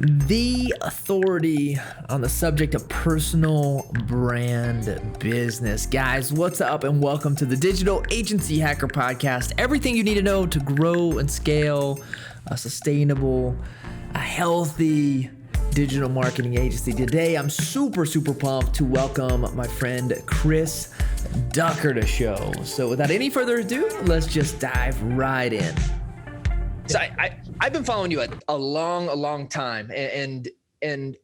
the authority on the subject of personal brand business. Guys, what's up and welcome to the Digital Agency Hacker Podcast. Everything you need to know to grow and scale a sustainable, a healthy digital marketing agency. Today, I'm super pumped to welcome my friend Chris Ducker to the show. So without any further ado, let's just dive right in. So I've been following you a long time, and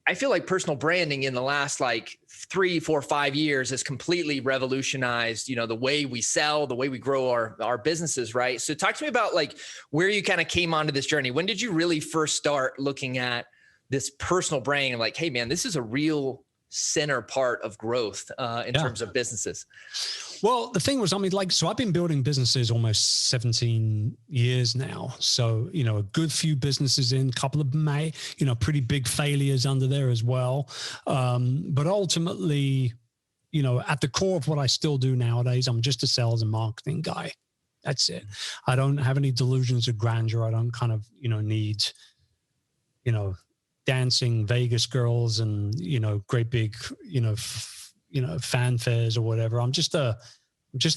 I feel like personal branding in the last like 3, 4, 5 years has completely revolutionized, the way we sell, the way we grow our businesses, right? So talk to me about like where you kind of came onto this journey. When did you really first start looking at this personal branding and like, hey man, this is a real center part of growth in terms of businesses? Well, the thing was, so I've been building businesses almost 17 years now. So, a good few businesses in, a couple of pretty big failures under there as well. But ultimately, at the core of what I still do nowadays, I'm just a sales and marketing guy. That's it. I don't have any delusions of grandeur. I don't kind of, need, dancing Vegas girls and, great big, fanfares or whatever. I'm just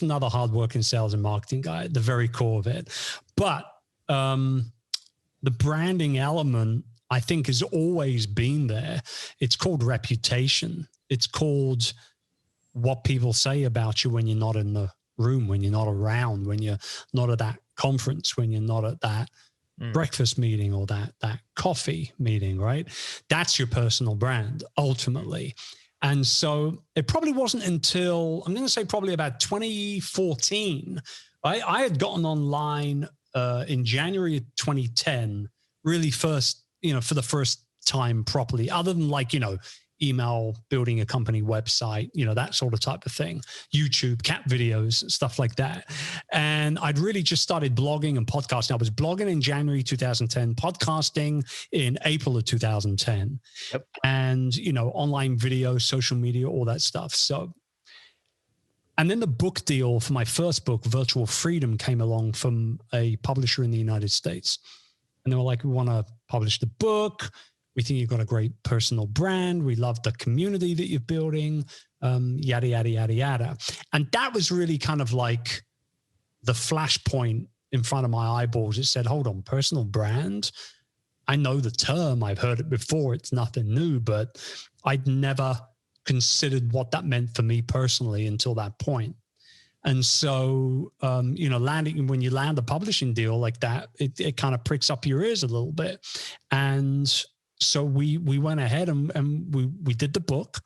another hardworking sales and marketing guy at the very core of it. But the branding element, I think, has always been there. It's called reputation. It's called what people say about you when you're not in the room, when you're not around, when you're not at that conference, when you're not at that breakfast meeting or that coffee meeting, right? That's your personal brand ultimately. And so it probably wasn't until, I'm going to say probably about 2014, I had gotten online in January of 2010, really first, for the first time properly, other than like, email, building a company website, that sort of type of thing, YouTube, cat videos, stuff like that. And I'd really just started blogging and podcasting. I was blogging in January 2010, podcasting in April of 2010, and, online video, social media, all that stuff. So, and then the book deal for my first book, Virtual Freedom, came along from a publisher in the United States. And they were like, we want to publish the book. We think you've got a great personal brand. We love the community that you're building, yada, yada, yada, yada. And that was really kind of like the flashpoint in front of my eyeballs. It said, hold on, personal brand? I know the term. I've heard it before. It's nothing new, but I'd never considered what that meant for me personally until that point. And so, landing, when you land a publishing deal like that, it kind of pricks up your ears a little bit. And so we went ahead and we did the book.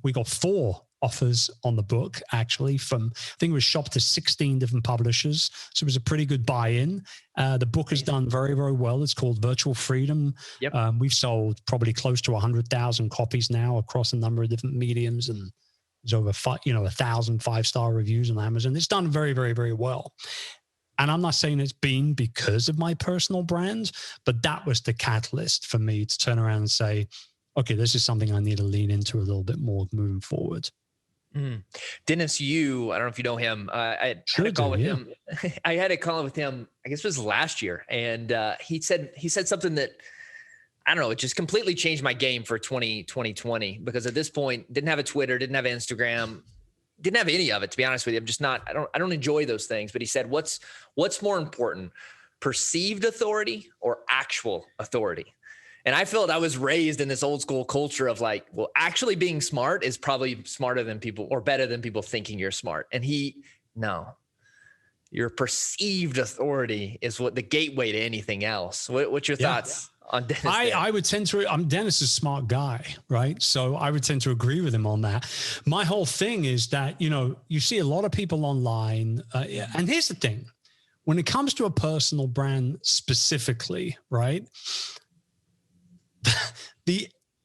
We got 4 offers on the book, actually, from, I think it was shopped to 16 different publishers. So it was a pretty good buy-in. The book has done very, very well. It's called Virtual Freedom. Yep. We've sold probably close to 100,000 copies now across a number of different mediums, and there's over 1,000 5-star reviews on Amazon. It's done very, very, very well. And I'm not saying it's been because of my personal brand, but that was the catalyst for me to turn around and say, okay, this is something I need to lean into a little bit more moving forward. Dennis Yu, I don't know if you know him. I had a call with him. I had a call with him, I guess it was last year. And he said something that, I don't know, it just completely changed my game for 2020, because at this point, didn't have a Twitter, didn't have Instagram, didn't have any of it, to be honest with you. I'm just not, I don't enjoy those things. But he said, what's more important, perceived authority or actual authority? And I felt I was raised in this old school culture of like, well, actually being smart is probably smarter than people, or better than people thinking you're smart. And no, your perceived authority is what the gateway to anything else. What's your thoughts on Dennis? I would tend to, Dennis is a smart guy, right? So I would tend to agree with him on that. My whole thing is that, you see a lot of people online. And here's the thing, when it comes to a personal brand specifically, right?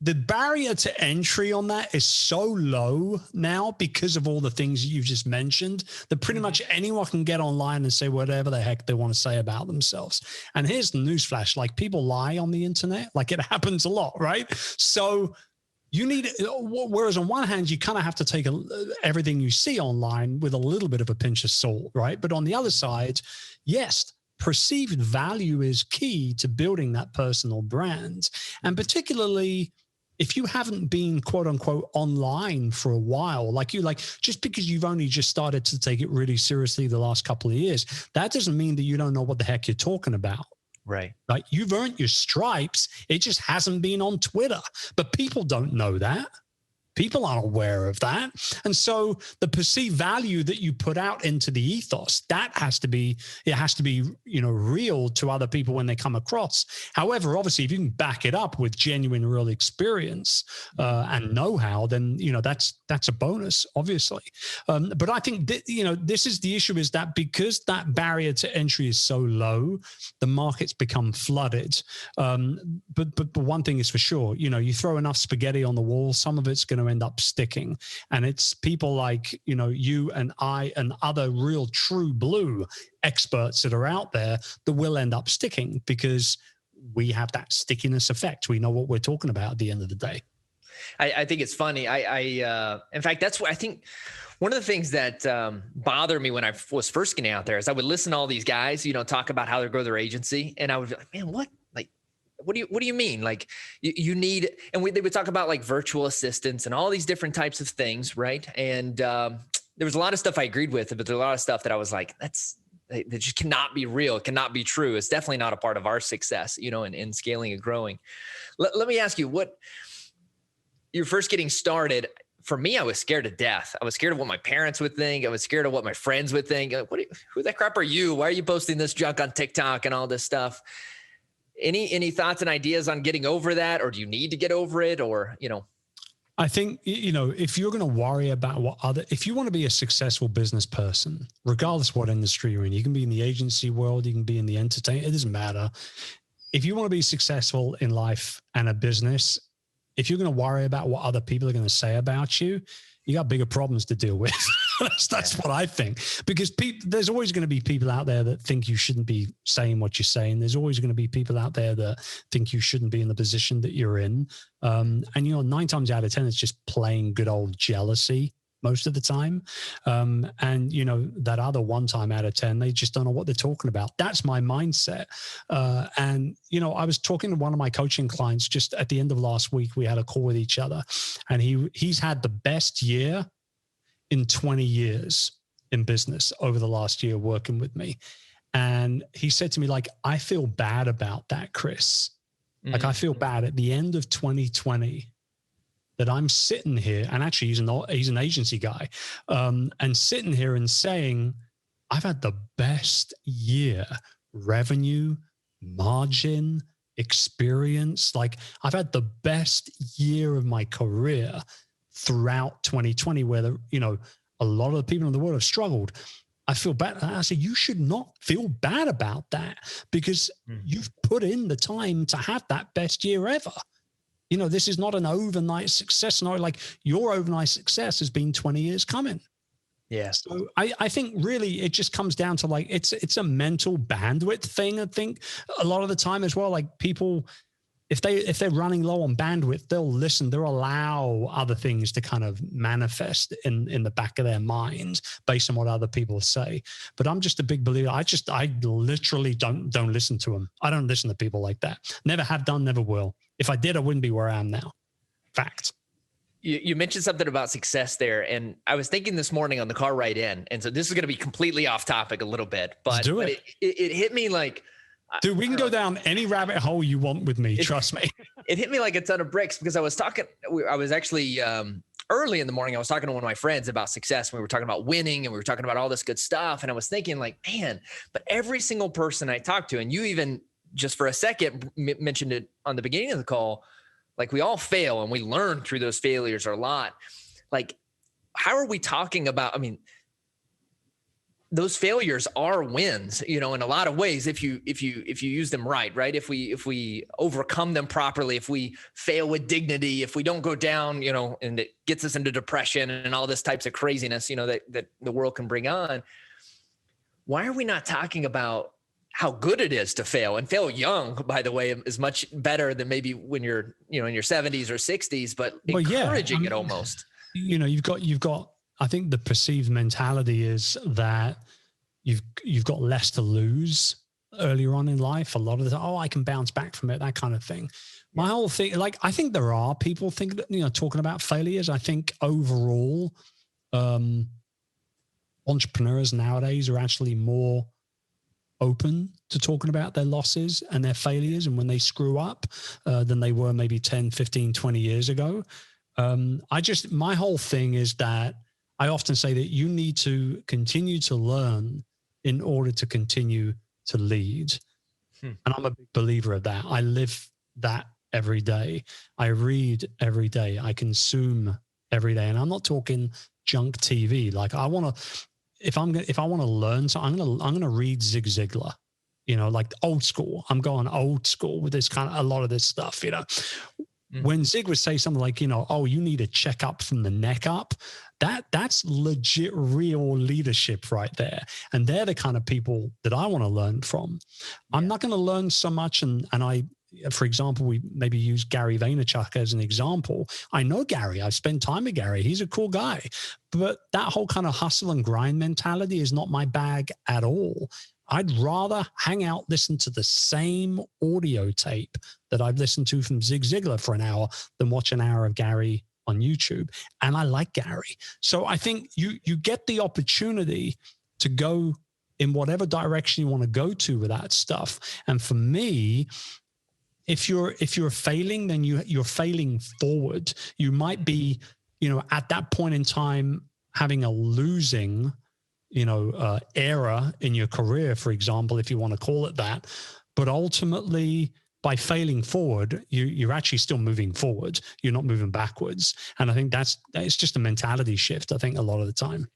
The barrier to entry on that is so low now because of all the things you just mentioned, that pretty much anyone can get online and say whatever the heck they want to say about themselves. And here's the newsflash, like, people lie on the internet, like it happens a lot, right? So you need, whereas on one hand, you kind of have to take everything you see online with a little bit of a pinch of salt, right? But on the other side, yes, perceived value is key to building that personal brand. And particularly if you haven't been quote unquote online for a while, just because you've only just started to take it really seriously the last couple of years, that doesn't mean that you don't know what the heck you're talking about. Right. Like, you've earned your stripes. It just hasn't been on Twitter, but people don't know that. People aren't aware of that. And so the perceived value that you put out into the ethos, it has to be, real to other people when they come across. However, obviously, if you can back it up with genuine, real experience and know-how, then, that's a bonus, obviously. But I think, this is the issue, is that because that barrier to entry is so low, the market's become flooded. But one thing is for sure, you throw enough spaghetti on the wall, some of it's going to end up sticking, and it's people like you and I and other real true blue experts that are out there that will end up sticking, because we have that stickiness effect. We know what we're talking about at the end of the day. I think it's funny. In fact, that's what I think. One of the things that bothered me when I was first getting out there is I would listen to all these guys, talk about how they grow their agency, and I would be like, man, what? What do you mean? Like you need, and they would talk about like virtual assistants and all these different types of things. Right. And there was a lot of stuff I agreed with, but there's a lot of stuff that I was like, that just cannot be real. It cannot be true. It's definitely not a part of our success, in scaling and growing. Let me ask you, what you're first getting started. For me, I was scared to death. I was scared of what my parents would think. I was scared of what my friends would think. Like, who the crap are you? Why are you posting this junk on TikTok and all this stuff? Any thoughts and ideas on getting over that, or do you need to get over it, or, I think, if you're going to worry about if you want to be a successful business person, regardless what industry you're in, you can be in the agency world, you can be in the entertainment, it doesn't matter. If you want to be successful in life and a business, if you're going to worry about what other people are going to say about you, you got bigger problems to deal with. That's what I think, because there's always going to be people out there that think you shouldn't be saying what you're saying. There's always going to be people out there that think you shouldn't be in the position that you're in. And 9 times out of 10, it's just plain good old jealousy most of the time. And that other 1 time out of 10, they just don't know what they're talking about. That's my mindset. And I was talking to one of my coaching clients just at the end of last week. We had a call with each other, and he's had the best year in 20 years in business over the last year working with me. And he said to me, like, I feel bad about that, Chris. Like, I feel bad at the end of 2020 that I'm sitting here, and actually he's an agency guy, and sitting here and saying, I've had the best year, revenue, margin, experience. Like, I've had the best year of my career throughout 2020, where a lot of the people in the world have struggled. I feel bad. I say, you should not feel bad about that, because you've put in the time to have that best year ever. This is not an overnight success. No, like, your overnight success has been 20 years coming. Yeah. So I think really it just comes down to, like, it's a mental bandwidth thing. I think a lot of the time as well, like, people, if they're running low on bandwidth, they'll allow other things to kind of manifest in the back of their minds based on what other people say. But I'm just a big believer. I literally don't listen to them. I don't listen to people like that. Never have done, never will. If I did, I wouldn't be where I am now. Fact. You mentioned something about success there, and I was thinking this morning on the car ride in, and so this is going to be completely off topic a little bit, but it hit me like, dude, we can go down any rabbit hole you want with me. Trust me. It hit me like a ton of bricks, because I was actually early in the morning, I was talking to one of my friends about success. We were talking about winning, and we were talking about all this good stuff. And I was thinking, like, man, but every single person I talked to, and you even just for a second mentioned it on the beginning of the call, like, we all fail and we learn through those failures a lot. Like, how are we talking about, I mean, those failures are wins, in a lot of ways, if you use them right? If we overcome them properly, if we fail with dignity, if we don't go down, and it gets us into depression and all this types of craziness, that the world can bring on. Why are we not talking about how good it is to fail, and fail young, by the way, is much better than maybe when you're, in your 70s or 60s, but encouraging it almost. You've got, I think the perceived mentality is that you've got less to lose earlier on in life. A lot of the, oh, I can bounce back from it, that kind of thing. My whole thing, like, I think there are people think that, talking about failures. I think overall, entrepreneurs nowadays are actually more open to talking about their losses and their failures and when they screw up than they were maybe 10, 15, 20 years ago. My whole thing is that I often say that you need to continue to learn in order to continue to lead. And I'm a big believer of that. I live that every day. I read every day. I consume every day. And I'm not talking junk TV. Like, I want to, if I want to learn, so I'm going to read Zig Ziglar, like old school. I'm going old school with this kind of, a lot of this stuff, When Zig would say something like, oh, you need a checkup from the neck up, that's legit real leadership right there. And they're the kind of people that I want to learn from. Yeah. I'm not going to learn so much. And for example, we maybe use Gary Vaynerchuk as an example. I know Gary. I've spent time with Gary. He's a cool guy. But that whole kind of hustle and grind mentality is not my bag at all. I'd rather hang out, listen to the same audio tape that I've listened to from Zig Ziglar for an hour than watch an hour of Gary on YouTube. And I like Gary. So I think you get the opportunity to go in whatever direction you want to go to with that stuff. And for me, if you're failing, then you're failing forward. You might be, at that point in time, having a losing, era in your career, for example, if you want to call it that. But ultimately, by failing forward, you're actually still moving forward. You're not moving backwards. And I think it's just a mentality shift, I think, a lot of the time.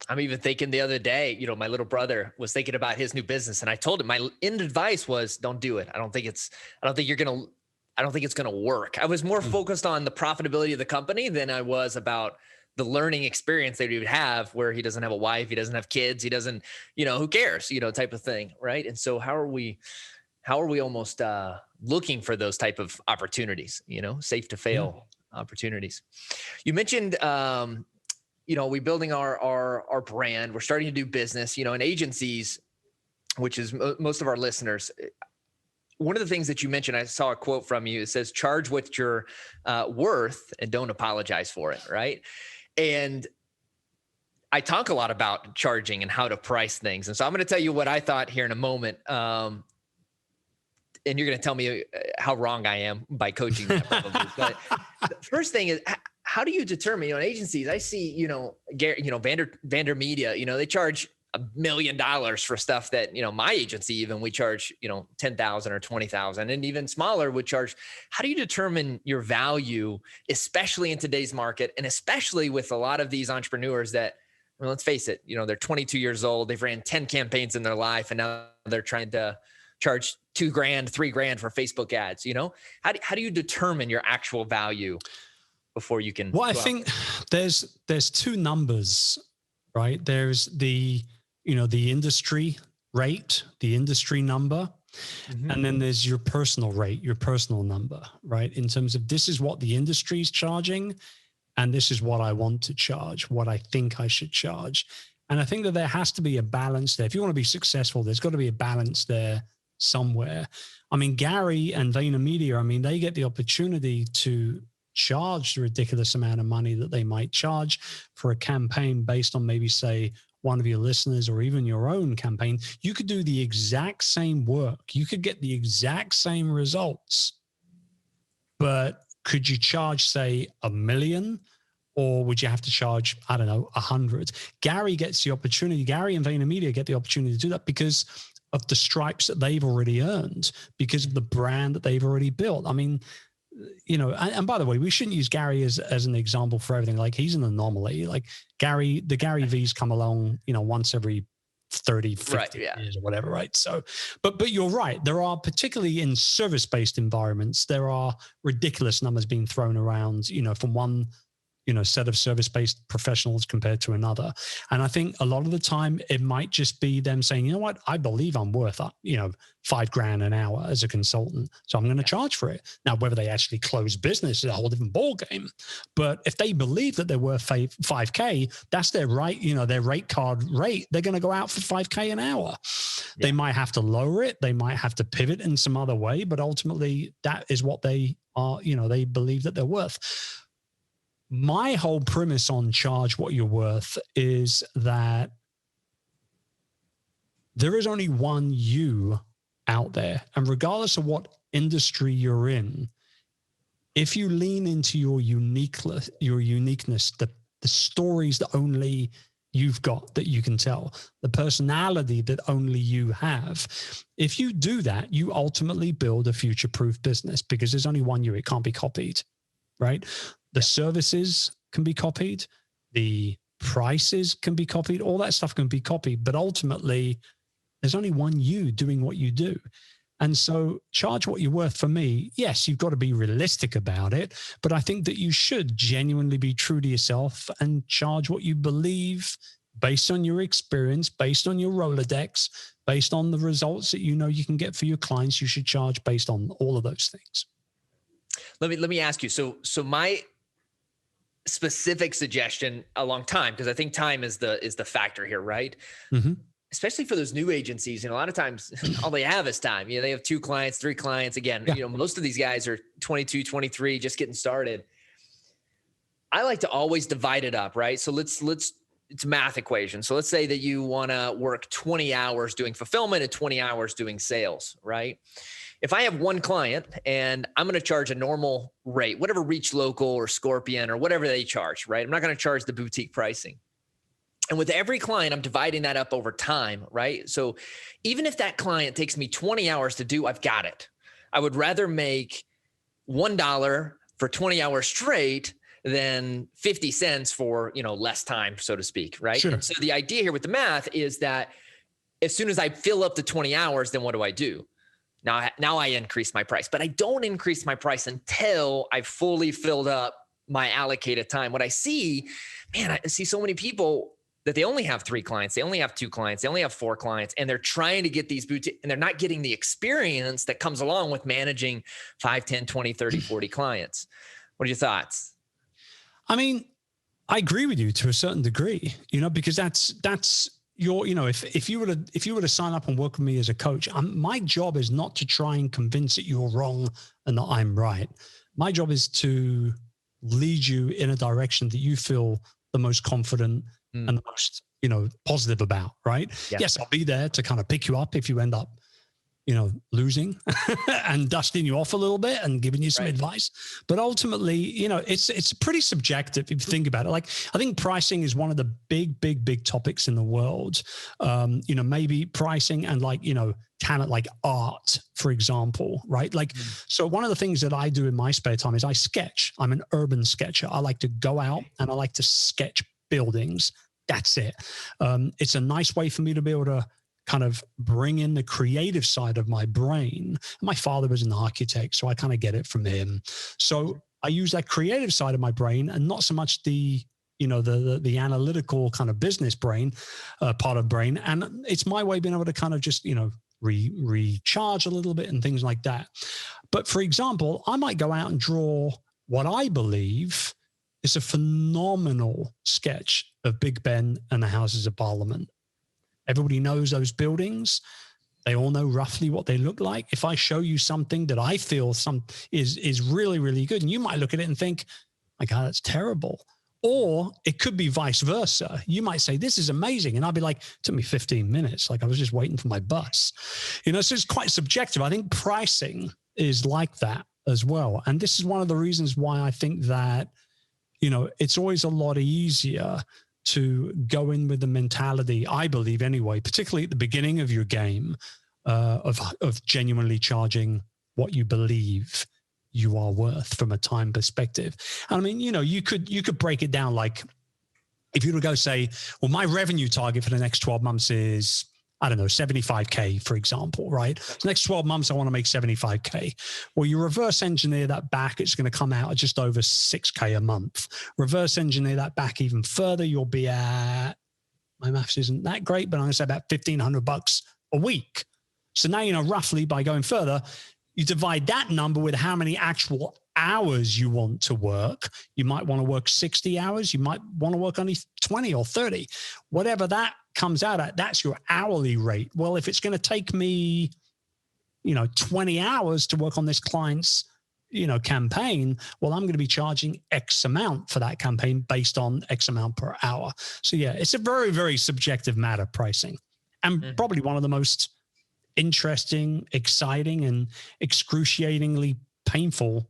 I'm even thinking the other day, my little brother was thinking about his new business, and I told him my end advice was, don't do it. I don't think it's going to work. I was more focused on the profitability of the company than I was about the learning experience that he would have, where he doesn't have a wife, he doesn't have kids, he doesn't, who cares, type of thing. Right. And so how are we almost looking for those type of opportunities, safe to fail opportunities? You mentioned, we're building our brand. We're starting to do business, in agencies, which is most of our listeners. One of the things that you mentioned, I saw a quote from you. It says, charge what you're worth and don't apologize for it. Right. And I talk a lot about charging and how to price things. And so I'm going to tell you what I thought here in a moment. And you're going to tell me how wrong I am by coaching that probably. But the first thing is, how do you determine, in agencies, I see, Vander Media, they charge $1 million for stuff that, my agency, even we charge, 10,000 or 20,000, and even smaller would charge. How do you determine your value, especially in today's market? And especially with a lot of these entrepreneurs that, let's face it, they're 22 years old. They've ran 10 campaigns in their life, and now they're trying to charge $2,000, $3,000 for Facebook ads. How do you determine your actual value before you can? Well, I think there's two numbers, right? There's the industry rate, the industry number, and then there's your personal rate, your personal number, right? In terms of, this is what the industry is charging, and this is what I want to charge, what I think I should charge. And I think that there has to be a balance there. If you want to be successful, there's got to be a balance there somewhere. I mean, Gary and VaynerMedia, they get the opportunity to charge the ridiculous amount of money that they might charge for a campaign based on maybe, say, one of your listeners or even your own campaign. You could do the exact same work. You could get the exact same results, but could you charge, say, $1 million, or would you have to charge, I don't know, 100? Gary gets the opportunity. Gary and VaynerMedia get the opportunity to do that because of the stripes that they've already earned, because of the brand that they've already built. And by the way, we shouldn't use Gary as an example for everything. Like, he's an anomaly. Like, the Gary V's come along, once every 30, 50 years or whatever, right? So, but you're right. There are, particularly in service-based environments, there are ridiculous numbers being thrown around, from one set of service-based professionals compared to another. And I think a lot of the time it might just be them saying, you know what, I believe I'm worth, $5,000 an hour as a consultant. So I'm going to charge for it. Now, whether they actually close business is a whole different ballgame. But if they believe that they're worth $5K, that's their right, their rate card rate. They're going to go out for $5K an hour. Yeah. They might have to lower it. They might have to pivot in some other way, but ultimately that is what they are, they believe that they're worth. My whole premise on charge what you're worth is that there is only one you out there. And regardless of what industry you're in, if you lean into your uniqueness, the stories that only you've got that you can tell, the personality that only you have, if you do that, you ultimately build a future-proof business because there's only one you. It can't be copied, right? The services can be copied. The prices can be copied. All that stuff can be copied. But ultimately, there's only one you doing what you do. And so charge what you're worth for me. Yes, you've got to be realistic about it. But I think that you should genuinely be true to yourself and charge what you believe based on your experience, based on your Rolodex, based on the results that you can get for your clients. You should charge based on all of those things. Let me ask you. So my specific suggestion along time, because I think time is the factor here, right? Mm-hmm. Especially for those new agencies, a lot of times all they have is time. They have 2 clients, 3 clients. Again, most of these guys are 22, 23, just getting started. I like to always divide it up, right? So let's it's a math equation. So let's say that you want to work 20 hours doing fulfillment and 20 hours doing sales, right? If I have 1 client and I'm going to charge a normal rate, whatever Reach Local or Scorpion or whatever they charge, right? I'm not going to charge the boutique pricing. And with every client, I'm dividing that up over time, right? So even if that client takes me 20 hours to do, I've got it. I would rather make $1 for 20 hours straight than 50 cents for, less time, so to speak, right? Sure. And so the idea here with the math is that as soon as I fill up the 20 hours, then what do? Now I increase my price, but I don't increase my price until I've fully filled up my allocated time. What I see, I see so many people that they only have 3 clients. They only have 2 clients. They only have 4 clients, and they're trying to get these boutique, and they're not getting the experience that comes along with managing 5, 10, 20, 30, 40 clients. What are your thoughts? I agree with you to a certain degree, because that's your, if you were to sign up and work with me as a coach, my job is not to try and convince that you're wrong and that I'm right. My job is to lead you in a direction that you feel the most confident and the most, positive about, right? Yeah. Yes, I'll be there to kind of pick you up if you end up, losing and dusting you off a little bit and giving you some advice. But ultimately, it's pretty subjective if you think about it. Like, I think pricing is one of the big topics in the world. Maybe pricing and talent, like art, for example, right? So one of the things that I do in my spare time is I sketch. I'm an urban sketcher. I like to go out and I like to sketch buildings. That's it. It's a nice way for me to be able to kind of bring in the creative side of my brain. My father was an architect, so I kind of get it from him. So I use that creative side of my brain and not so much the analytical kind of business brain, part of brain. And it's my way of being able to kind of just, recharge a little bit and things like that. But for example, I might go out and draw what I believe is a phenomenal sketch of Big Ben and the Houses of Parliament. Everybody knows those buildings. They all know roughly what they look like. If I show you something that I feel is really, really good, and you might look at it and think, my God, that's terrible. Or it could be vice versa. You might say, this is amazing. And I'll be like, it took me 15 minutes. Like I was just waiting for my bus. So it's quite subjective. I think pricing is like that as well. And this is one of the reasons why I think that, it's always a lot easier to go in with the mentality, I believe anyway, particularly at the beginning of your game, of genuinely charging what you believe you are worth from a time perspective. And you could break it down like if you were to go say, well, my revenue target for the next 12 months is I don't know, 75K, for example, right? So next 12 months, I want to make 75K. Well, you reverse engineer that back, it's going to come out at just over 6K a month. Reverse engineer that back even further, you'll be at, my maths isn't that great, but I'm going to say about $1,500 a week. So now, you know, roughly by going further, you divide that number with how many actual hours you want to work. You might want to work 60 hours. You might want to work only 20 or 30, whatever that comes out at, that's your hourly rate. Well, if it's going to take me, you know, 20 hours to work on this client's, you know, campaign, well, I'm going to be charging X amount for that campaign based on X amount per hour. So yeah, it's a very, very subjective matter, pricing, and probably one of the most interesting, exciting, and excruciatingly painful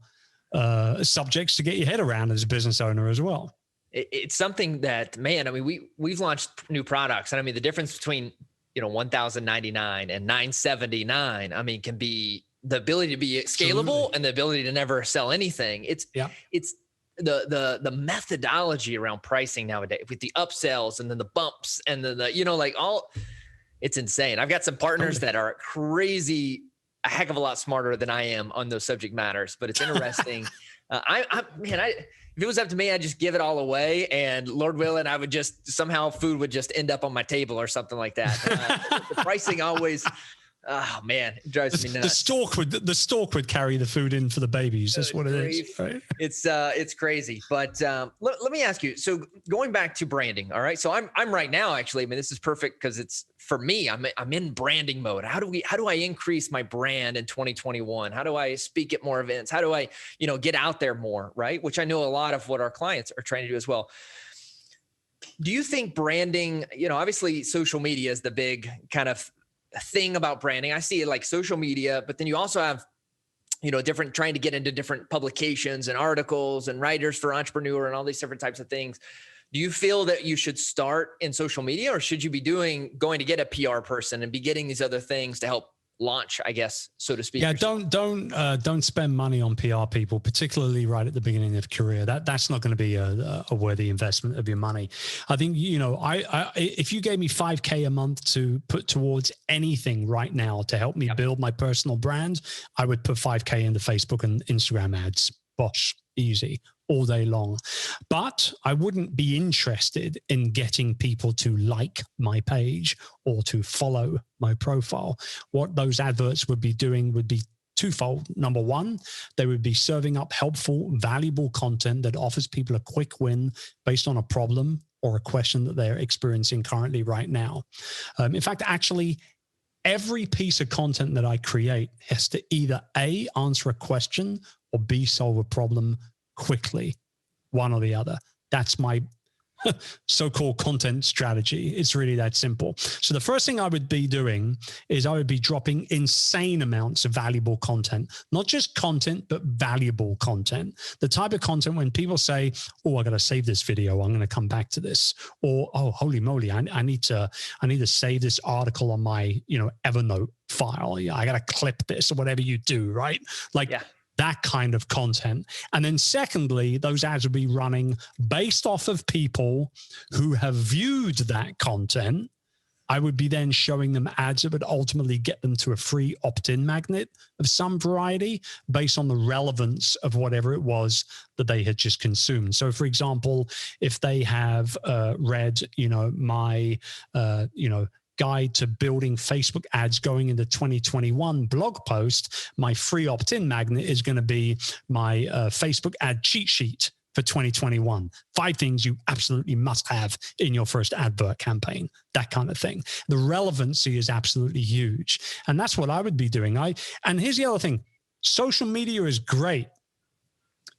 subjects to get your head around as a business owner as well. It's something that, man, I mean, we've launched new products, and I mean, the difference between, you know, $1,099 and $979, I mean, can be the ability to be scalable. Absolutely. And the ability to never sell anything. It's the methodology around pricing nowadays with the upsells and then the bumps and the you know, like all, it's insane. I've got some partners that are crazy, a heck of a lot smarter than I am on those subject matters, but it's interesting. If it was up to me, I'd just give it all away, and Lord willing, I would just somehow food would just end up on my table or something like that. The pricing always, oh man, it drives me nuts. The stork would carry the food in for the babies. That's what it is. Right? It's crazy. But let me ask you. So going back to branding, all right. So I'm right now actually. I mean, this is perfect because it's for me. I'm in branding mode. How do I increase my brand in 2021? How do I speak at more events? How do I, you know, get out there more, right? Which I know a lot of what our clients are trying to do as well. Do you think branding, you know, obviously social media is the big kind of thing about branding. I see it like social media, but then you also have, you know, different, trying to get into different publications and articles and writers for Youpreneur and all these different types of things. Do you feel that you should start in social media, or should you be going to get a PR person and be getting these other things to help launch, I guess, so to speak? Yeah, don't spend money on PR people, particularly right at the beginning of career. That's not going to be a worthy investment of your money. I think, you know, if you gave me $5K a month to put towards anything right now to help me build my personal brand, I would put $5K into Facebook and Instagram ads. Bosh, easy, all day long. But I wouldn't be interested in getting people to like my page or to follow my profile. What those adverts would be doing would be twofold. Number one, they would be serving up helpful, valuable content that offers people a quick win based on a problem or a question that they're experiencing currently right now. In fact, actually, every piece of content that I create has to either A, answer a question, or B, solve a problem quickly, one or the other. That's my so-called content strategy. It's really that simple. So the first thing I would be doing is I would be dropping insane amounts of valuable content, not just content, but valuable content. The type of content when people say, oh, I got to save this video, I'm going to come back to this. Or, oh, holy moly, I need to save this article on my, you know, Evernote file. Yeah, I got to clip this, or whatever you do, right? Like, that kind of content. And then secondly, those ads will be running based off of people who have viewed that content. I would be then showing them ads that would ultimately get them to a free opt-in magnet of some variety based on the relevance of whatever it was that they had just consumed. So for example, if they have read, you know, my, you know, guide to building Facebook ads going into 2021 blog post, my free opt-in magnet is going to be my Facebook ad cheat sheet for 2021. 5 things you absolutely must have in your first advert campaign, that kind of thing. The relevancy is absolutely huge. And that's what I would be doing. And here's the other thing. Social media is great.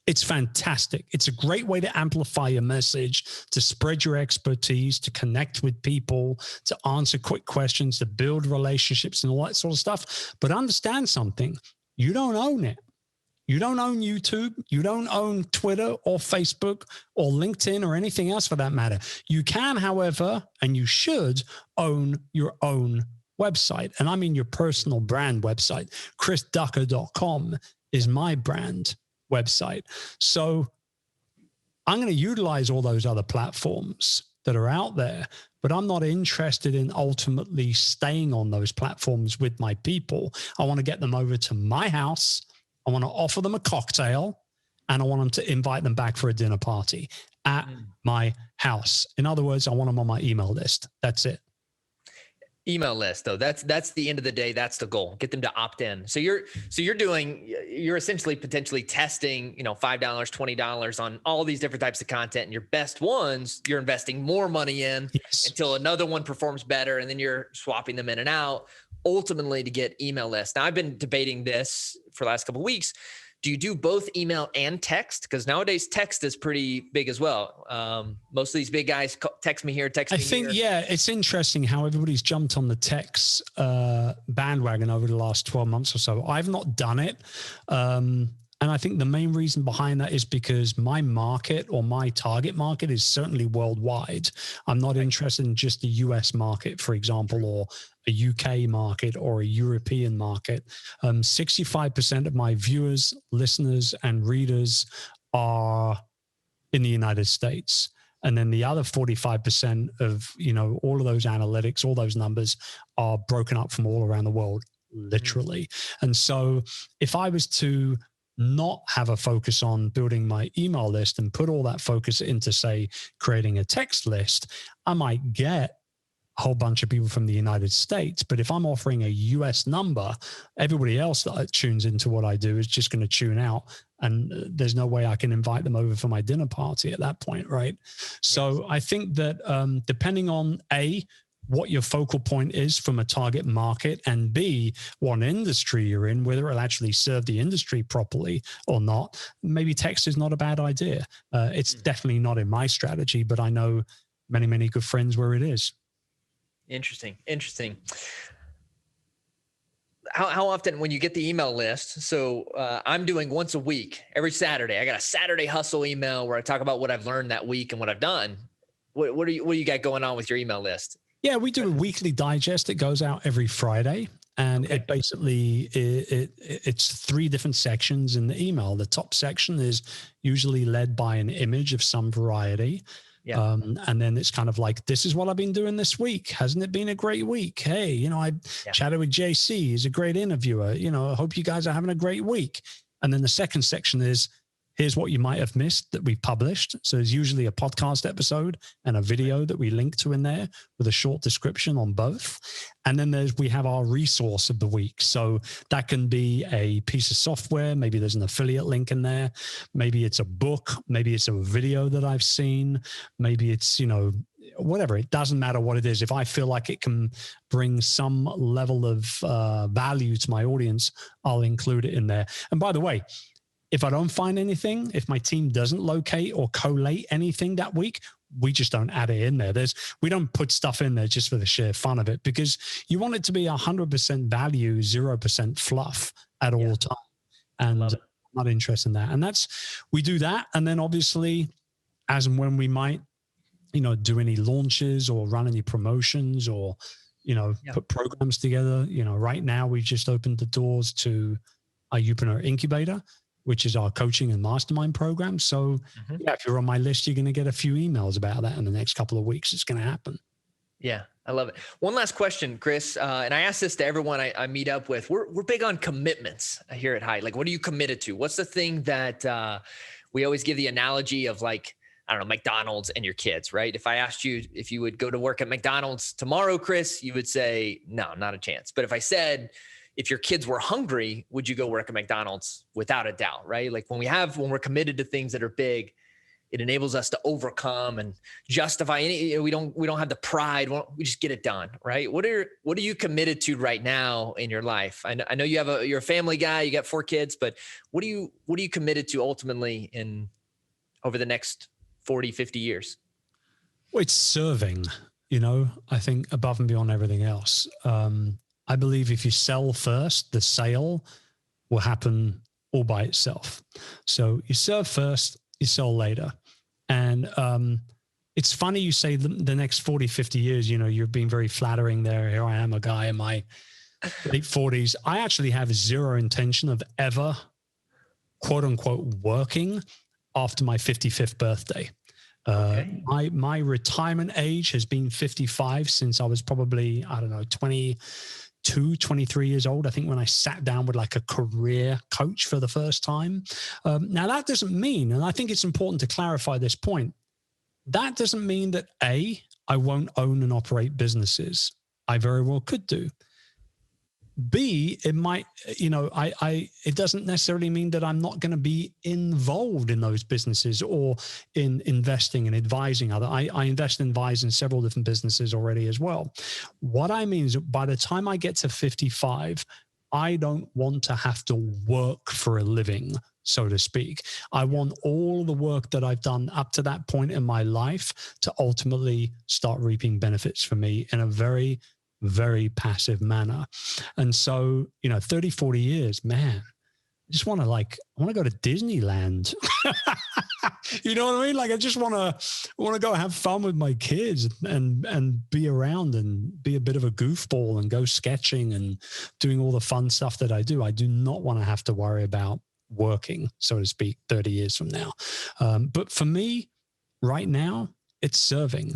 It's fantastic. It's a great way to amplify your message, to spread your expertise, to connect with people, to answer quick questions, to build relationships and all that sort of stuff. But understand something. You don't own it. You don't own YouTube. You don't own Twitter or Facebook or LinkedIn or anything else for that matter. You can, however, and you should own your own website. And I mean your personal brand website. chrisducker.com is my brand website. So I'm going to utilize all those other platforms that are out there, but I'm not interested in ultimately staying on those platforms with my people. I want to get them over to my house. I want to offer them a cocktail, and I want them to invite them back for a dinner party at my house. In other words, I want them on my email list. That's it. Email list, though, that's the end of the day. That's the goal. Get them to opt in. So you're essentially potentially testing, $5, $20 on all these different types of content, and your best ones you're investing more money in until another one performs better, and then you're swapping them in and out, ultimately to get email lists. Now, I've been debating this for the last couple of weeks. Do you do both email and text? Because nowadays text is pretty big as well. Most of these big guys text me here, text me here. I think, yeah, it's interesting how everybody's jumped on the text bandwagon over the last 12 months or so. I've not done it. And I think the main reason behind that is because my market, or my target market, is certainly worldwide. I'm not interested in just the US market, for example, or a UK market or a European market. 65% of my viewers, listeners, and readers are in the United States. And then the other 45% of, all of those analytics, all those numbers are broken up from all around the world, literally. And so if I was to not have a focus on building my email list and put all that focus into, say, creating a text list, I might get a whole bunch of people from the United States. But if I'm offering a US number, everybody else that tunes into what I do is just going to tune out. And there's no way I can invite them over for my dinner party at that point, right? So I think that depending on what your focal point is from a target market, and B, what industry you're in, whether it'll actually serve the industry properly or not, maybe text is not a bad idea. It's definitely not in my strategy, but I know many, many good friends where it is. Interesting. How often, when you get the email list? So I'm doing once a week, every Saturday. I got a Saturday hustle email where I talk about what I've learned that week and what I've done. What do you got going on with your email list? Yeah, we do a weekly digest. It goes out every Friday, and it basically it's 3 different sections in the email. The top section is usually led by an image of some variety. Yeah. And then it's kind of like, this is what I've been doing this week. Hasn't it been a great week? Hey, I chatted with JC. He's a great interviewer. I hope you guys are having a great week. And then the second section is, here's what you might have missed that we've published. So there's usually a podcast episode and a video that we link to in there with a short description on both. And then we have our resource of the week. So that can be a piece of software. Maybe there's an affiliate link in there. Maybe it's a book. Maybe it's a video that I've seen. Maybe it's, whatever. It doesn't matter what it is. If I feel like it can bring some level of value to my audience, I'll include it in there. And by the way, if I don't find anything, if my team doesn't locate or collate anything that week, we just don't add it in there. We don't put stuff in there just for the sheer fun of it, because you want it to be 100% value, 0% fluff at all time. And I'm not interested in that. And we do that. And then obviously, as and when we might, do any launches or run any promotions or, put programs together. Right now we just opened the doors to our Youpreneur incubator, which is our coaching and mastermind program. So if you're on my list, you're going to get a few emails about that in the next couple of weeks. It's going to happen. Yeah, I love it. One last question, Chris. And I ask this to everyone I meet up with. We're big on commitments here at Height. Like, what are you committed to? What's the thing that we always give the analogy of, like, I don't know, McDonald's and your kids, right? If I asked you if you would go to work at McDonald's tomorrow, Chris, you would say, no, not a chance. But if I said, if your kids were hungry, would you go work at McDonald's? Without a doubt, right? Like when we're committed to things that are big, it enables us to overcome and justify any, we don't have the pride. We just get it done, right? What are you committed to right now in your life? I know you're a family guy, you got 4 kids, but what are you committed to ultimately over the next 40, 50 years? Well, it's serving, I think above and beyond everything else. I believe if you sell first, the sale will happen all by itself. So you serve first, you sell later. And it's funny you say the next 40, 50 years, you're being very flattering there. Here I am, a guy in my late 40s. I actually have zero intention of ever, quote unquote, working after my 55th birthday. Okay. My retirement age has been 55 since I was probably, I don't know, 22, 23 years old, I think, when I sat down with like a career coach for the first time. Now, that doesn't mean, and I think it's important to clarify this point, that doesn't mean that A, I won't own and operate businesses. I very well could do. B, it might, it doesn't necessarily mean that I'm not going to be involved in those businesses or in investing and advising other. I invest and advise in several different businesses already as well. What I mean is by the time I get to 55, I don't want to have to work for a living, so to speak. I want all the work that I've done up to that point in my life to ultimately start reaping benefits for me in a very, very passive manner. And so, 30, 40 years, man, I just want to I want to go to Disneyland. You know what I mean? Like, I just want to go have fun with my kids and be around and be a bit of a goofball and go sketching and doing all the fun stuff that I do. I do not want to have to worry about working, so to speak, 30 years from now. But for me, right now, it's serving.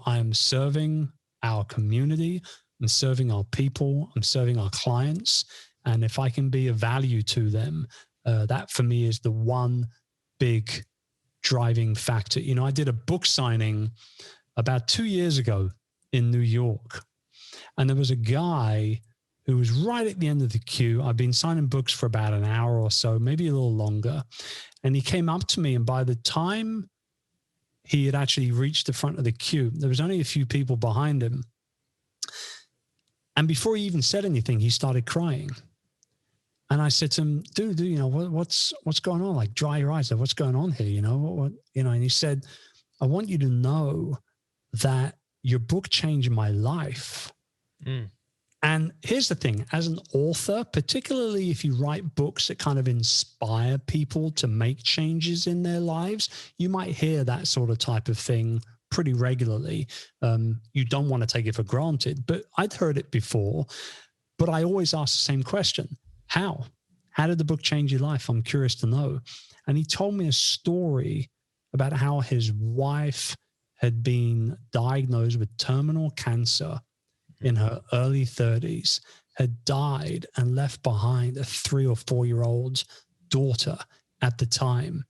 I am serving our community, I'm serving our people, I'm serving our clients. And if I can be of value to them, that for me is the one big driving factor. I did a book signing about 2 years ago in New York, and there was a guy who was right at the end of the queue. I've been signing books for about an hour or so, maybe a little longer. And he came up to me, and by the time he had actually reached the front of the queue, there was only a few people behind him. And before he even said anything, he started crying. And I said to him, dude, what's going on? Like, dry your eyes. Like, what's going on here? And he said, I want you to know that your book changed my life. Mm. And here's the thing, as an author, particularly if you write books that kind of inspire people to make changes in their lives, you might hear that sort of type of thing pretty regularly. You don't want to take it for granted, but I'd heard it before. But I always ask the same question. How did the book change your life? I'm curious to know. And he told me a story about how his wife had been diagnosed with terminal cancer in her early 30s, had died and left behind a 3 or 4 year old daughter at the time.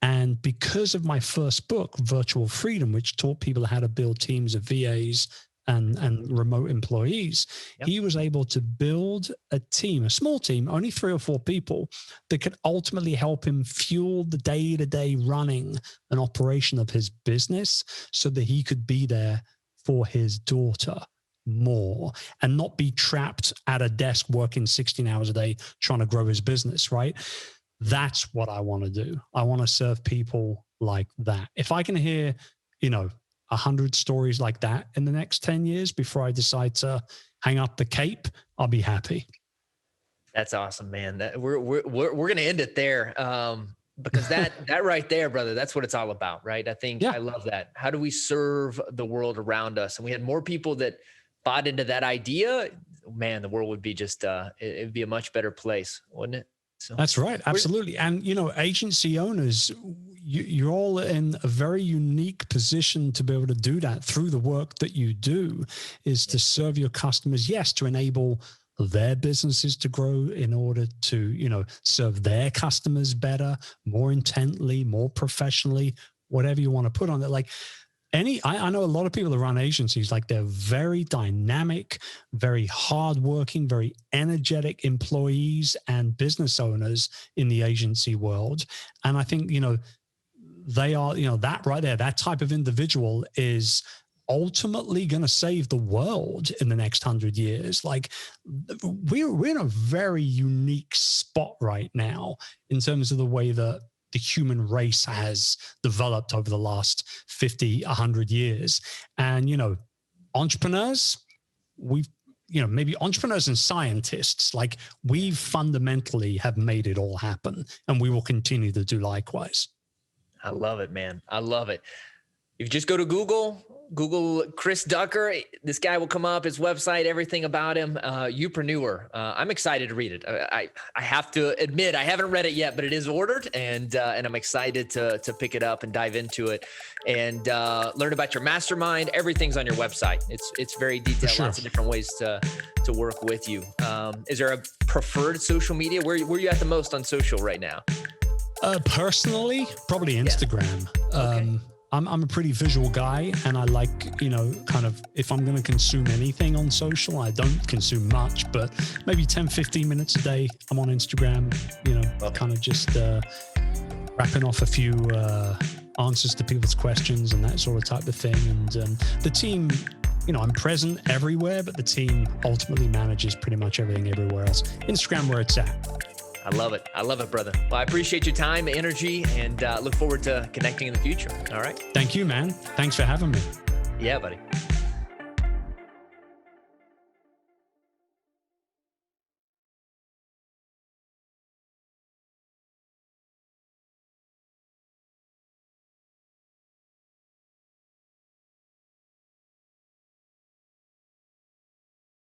And because of my first book, Virtual Freedom, which taught people how to build teams of VAs and remote employees, yep, he was able to build a team, a small team, only 3 or 4 people, that could ultimately help him fuel the day-to-day running and operation of his business so that he could be there for his daughter more and not be trapped at a desk working 16 hours a day trying to grow his business, right? That's what I want to do. I want to serve people like that. If I can hear, 100 stories like that in the next 10 years before I decide to hang up the cape, I'll be happy. That's awesome, man. We're going to end it there. Because that right there, brother, that's what it's all about, right? I think, yeah. I love that. How do we serve the world around us? And we had more people that bought into that idea, man, the world would be just, it'd be a much better place, wouldn't it? So that's right. Absolutely. And, agency owners, you're all in a very unique position to be able to do that through the work that you do, is to serve your customers. Yes, to enable their businesses to grow in order to, serve their customers better, more intently, more professionally, whatever you want to put on it. Like, I know a lot of people that run agencies, like, they're very dynamic, very hardworking, very energetic employees and business owners in the agency world. And I think, they are, that right there, that type of individual is ultimately going to save the world in the next 100 years. Like, we're in a very unique spot right now in terms of the way that the human race has developed over the last 50, 100 years. And, entrepreneurs, maybe entrepreneurs and scientists, like, we fundamentally have made it all happen, and we will continue to do likewise. I love it, man. I love it. If you just go to Google Chris Ducker, this guy will come up, his website, everything about him. Youpreneur. I'm excited to read it. I have to admit, I haven't read it yet, but it is ordered, and I'm excited to pick it up and dive into it and learn about your mastermind. Everything's on your website. It's very detailed, sure. Lots of different ways to work with you. Is there a preferred social media? Where are you at the most on social right now? Personally, probably Instagram. Yeah. Okay. I'm a pretty visual guy, and I like, kind of, if I'm going to consume anything on social, I don't consume much, but maybe 10, 15 minutes a day, I'm on Instagram, kind of just wrapping off a few answers to people's questions and that sort of type of thing. And the team, I'm present everywhere, but the team ultimately manages pretty much everything everywhere else. Instagram, where it's at. I love it. I love it, brother. Well, I appreciate your time, energy, and look forward to connecting in the future. All right. Thank you, man. Thanks for having me. Yeah, buddy.